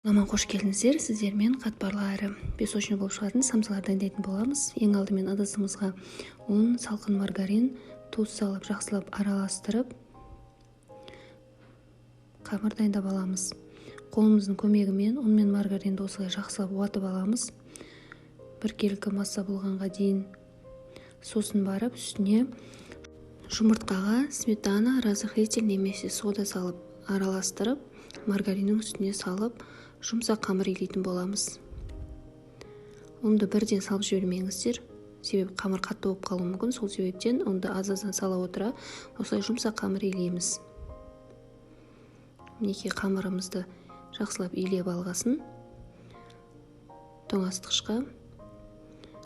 Аман қош келдіңіздер. Сіздермен қатпарлы әрі песочный болып шығатын самсалар дайындайтын боламыз. Ең алдымен ыдысымызға ұн, салқын маргарин, тұз салып, жақсылап араластырып, қамыр дайындап аламыз. Қолымыздың көмегімен ұн мен маргаринді осылай жақсылап уатып аламыз. Біркелкі масса болғанға дейін. Сосын барып үстіне жұмыртқаға сметана, разрыхлитель немесе сода салып араластырып, маргариннің үстіне салып, жұмсақ қамыр илейтін боламыз. Ұнды бірден салып жібермеңіздер, себебі қамыр қатты болып қалуы мүмкін. Сол себептен ұнды аз-аздан сала отыра, осылай жұмсақ қамыр илейміз. Мінекей қамырымызды жақсылап илеп алғасын. Тоңазытқышқа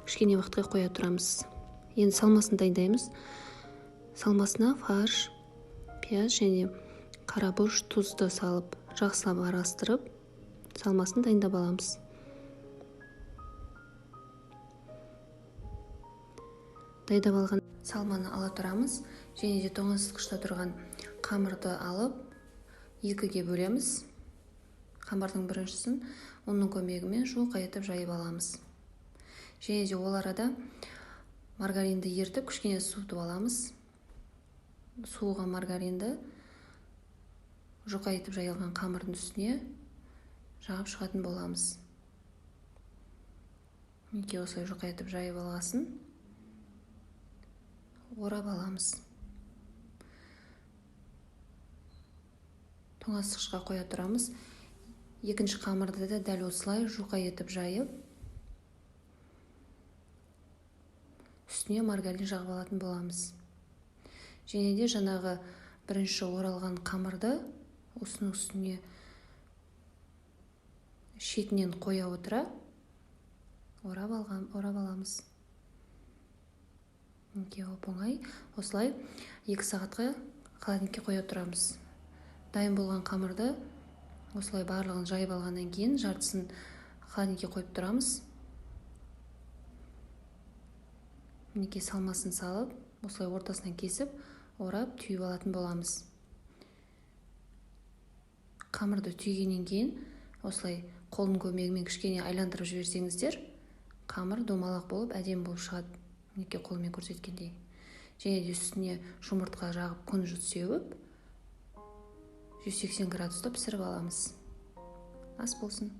кішкене уақытқа қоя тұрамыз. Енді салмасын дайындаймыз. Салмасына фарш, пияз және қара бұрыш, тұзды салып, жақсылап араластырып, салмасын дайындап аламыз. Дайындап алған салманы ала тұрамыз, және де тоңазытқышта тұрған қамырды алып, екіге бөлеміз. Қамырдың біріншісін ұнның көмегімен шоқайтып жайып аламыз. Және де ол арада маргаринді ертіп, кішкене суытып аламыз. Суыған маргаринді жұқайтып жайылған қамырдың үстіне жағып шығатын боламыз. Неке осылай жұқайтып жайып алғасын, орап аламыз. Тоңазытқышқа қоя тұрамыз. Екінші қамырды да дәл осылай жұқа етіп жайып, үстіне маргарин жағып алатын боламыз. Және де жаңағы бірінші оралған қамырды осының үстіне шетінен қоя отыра орап аламыз. Оп-оңай. Осылай 2 сағатқа холодильникке қоя тұрамыз. Дайын болған қамырды осылай барлығын жайып алғаннан кейін жартысын холодильникке қойып тұрамыз. Мінекей салмасын салып, осылай ортасынан кесіп, орап, түйіп алатын боламыз. Қамырды түйгеннен кейін осылай қолдың көмегімен кішкене айландырып жіберсеңіздер, қамыр домалақ болып, әдемі болып шығады. Мінекей қолмен көрсеткендей. Және де үстіне жұмыртқа жағып, күнжіт сеуіп, 180 градуста пісіріп аламыз. Ас болсын.